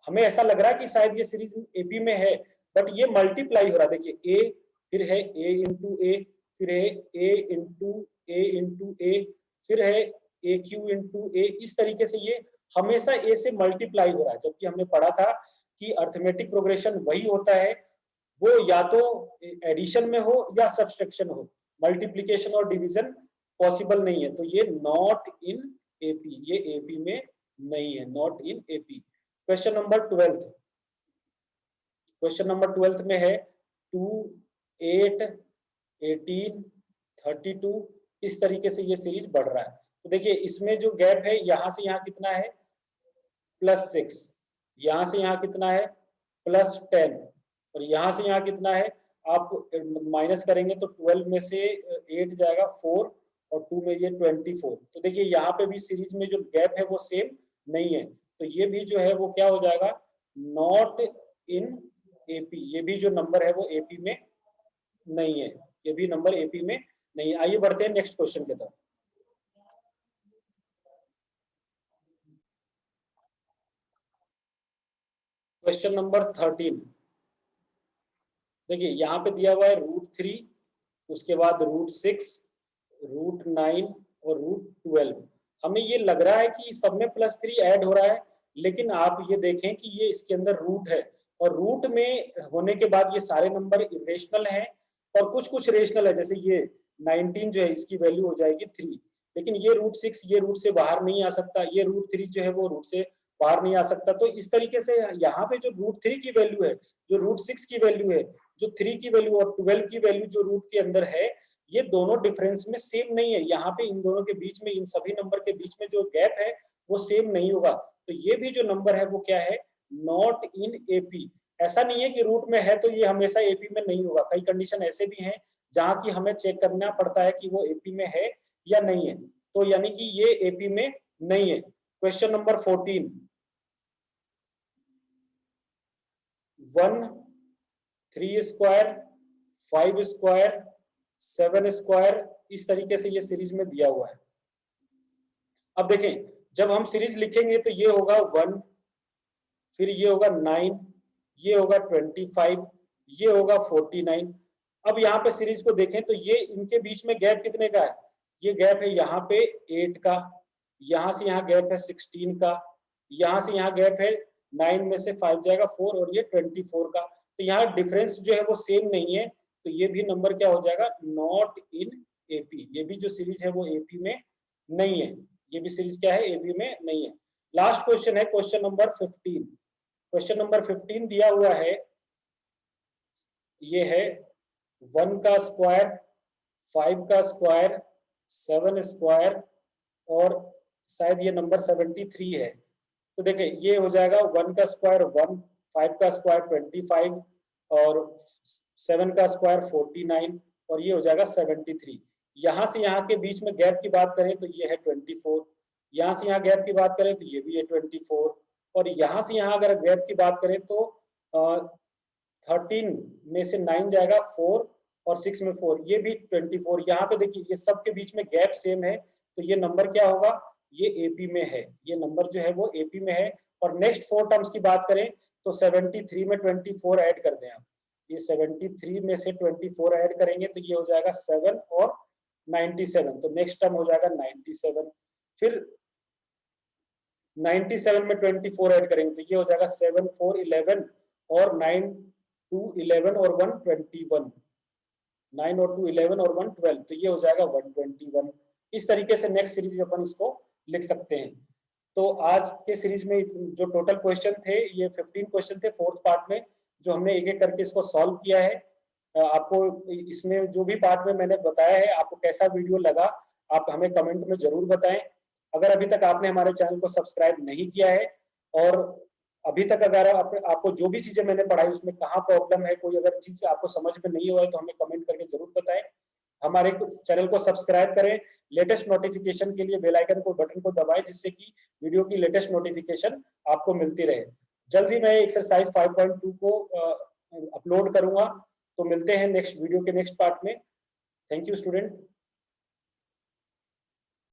हमें ऐसा लग रहा है कि शायद ये सीरीज एपी में है, बट ये मल्टीप्लाई हो रहा है। देखिए ए, फिर है ए इंटू ए, फिर है ए इंटू ए, फिर है ए क्यू इंटू ए। इस तरीके से ये हमेशा ए से मल्टीप्लाई हो रहा है, जबकि हमने पढ़ा था कि अर्थमेटिक प्रोग्रेशन वही होता है, वो या तो एडिशन में हो या सब्सट्रैक्शन हो, मल्टीप्लिकेशन और डिवीजन पॉसिबल नहीं है। तो ये नॉट इन एपी, ये एपी में नहीं है, not in AP. Question number 12th, question number 12th में है 2, 8, 18, 32, इस तरीके से ये सीरीज बढ़ रहा है। तो देखिए इसमें जो गैप है यहाँ से यहाँ कितना है +6, यहाँ से यहाँ कितना है +10, और यहाँ से यहाँ कितना है, आप माइनस करेंगे तो 12 में से 8 जाएगा 4 और 2 में ये 24। तो देखिए यहाँ पे भी सीरीज में जो गैप है वो सेम नहीं है, तो ये भी जो है वो क्या हो जाएगा, नॉट इन एपी, ये भी जो नंबर है वो एपी में नहीं है, ये भी नंबर एपी में नहीं है। आइए बढ़ते हैं नेक्स्ट क्वेश्चन की तरफ। क्वेश्चन नंबर 13, देखिए यहाँ पे दिया हुआ है √3, उसके बाद √6, √9 और √12। हमें ये लग रहा है कि सब में +3 ऐड हो रहा है, लेकिन आप ये देखें कि ये इसके अंदर रूट है, और रूट में होने के बाद ये सारे नंबर इरेशनल हैं और कुछ कुछ रेशनल है। जैसे ये 19 जो है इसकी वैल्यू हो जाएगी 3, लेकिन ये √6 ये रूट से बाहर नहीं आ सकता, ये √3 जो है वो रूट से बाहर नहीं आ सकता। तो इस तरीके से यहाँ पे जो √3 की वैल्यू है, जो √6 की वैल्यू है, जो 3 की वैल्यू और 12 की वैल्यू जो रूट के अंदर है, ये दोनों डिफरेंस में सेम नहीं है। यहाँ पे इन दोनों के बीच में, इन सभी नंबर के बीच में जो गैप है वो सेम नहीं होगा। तो ये भी जो नंबर है वो क्या है, नॉट इन एपी। ऐसा नहीं है कि रूट में है तो ये हमेशा एपी में नहीं होगा, कई कंडीशन ऐसे भी हैं जहाँ की हमें चेक करना पड़ता है कि वो एपी में है या नहीं है। तो यानी कि ये एपी में नहीं है। Question number 14, 1, 3 square, 5 square, 7 square, इस तरीके से ये सीरीज में दिया हुआ है। अब देखें जब हम सीरीज लिखेंगे तो ये होगा 1, फिर ये होगा 9, ये होगा 25, ये होगा 49। अब यहाँ पे सीरीज को देखें तो ये इनके बीच में गैप कितने का है, ये गैप है यहाँ पे 8 का, यहाँ से यहाँ गैप है 16 का, यहाँ से यहाँ गैप है 9 में से 5 जाएगा 4 और ये 24 का। तो यहाँ डिफरेंस जो है वो सेम नहीं है, तो ये भी नंबर क्या हो जाएगा, नॉट इन एपी। ये भी जो सीरीज है वो एपी में नहीं है, ये भी सीरीज क्या है, एपी में नहीं है। लास्ट क्वेश्चन है क्वेश्चन नंबर 15। क्वेश्चन नंबर 15 दिया हुआ है, ये है 1 का स्क्वायर, 5 का स्क्वायर, 7 स्क्वायर और शायद ये नंबर 73 है। तो देखिए ये हो जाएगा 1 का स्क्वायर 1, 5 का स्क्वायर 25 और 7 का स्क्वायर 49 और ये हो जाएगा 73। यहाँ से यहाँ के बीच में गैप की बात करें तो ये है 24, यहाँ से यहाँ गैप की बात करें तो ये भी है 24, और यहाँ से यहाँ अगर गैप की बात करें तो 13 में से 9 जाएगा 4 और 6 में 4, ये भी 24। यहाँ पे देखिए ये सब के बीच में गैप सेम है, तो ये नंबर क्या होगा, ये एपी में है, ये नंबर जो है वो एपी में है। और नेक्स्ट 4 टर्म्स की बात करें तो 73 में 24 ऐड कर दें आप, ये 73 में से 24 ऐड करेंगे तो ये हो जाएगा 7 और 97, तो नेक्स्ट टर्म हो जाएगा 97। फिर 97 में 24 ऐड करेंगे तो ये हो जाएगा 7, 4, 11 और 9, 2, 11 और 1, 21, 9 और 2, 11 और 1, 12, तो ये हो जाएगा 121। इस तरीके से नेक्स्ट सीरीज अपन इसको लिख सकते हैं। तो आज के सीरीज में जो टोटल क्वेश्चन थे ये 15 क्वेश्चन थे फोर्थ पार्ट में, जो हमने एक एक करके इसको सॉल्व किया है। आपको इसमें जो भी पार्ट में मैंने बताया है, आपको कैसा वीडियो लगा आप हमें कमेंट में जरूर बताएं। अगर अभी तक आपने हमारे चैनल को सब्सक्राइब नहीं किया है और अभी तक अगर आपको जो भी चीजें मैंने पढ़ाई उसमें कहाँ प्रॉब्लम है, कोई अगर चीज आपको समझ में नहीं हुआ है तो हमें कमेंट करके जरूर बताएं। हमारे चैनल को सब्सक्राइब करें, लेटेस्ट नोटिफिकेशन के लिए बेल आइकन को बटन को दबाएं जिससे कि वीडियो की लेटेस्ट नोटिफिकेशन आपको मिलती रहे। जल्दी मैं एक्सरसाइज 5.2 को अपलोड करूंगा, तो मिलते हैं नेक्स्ट वीडियो के नेक्स्ट पार्ट में। Thank you student.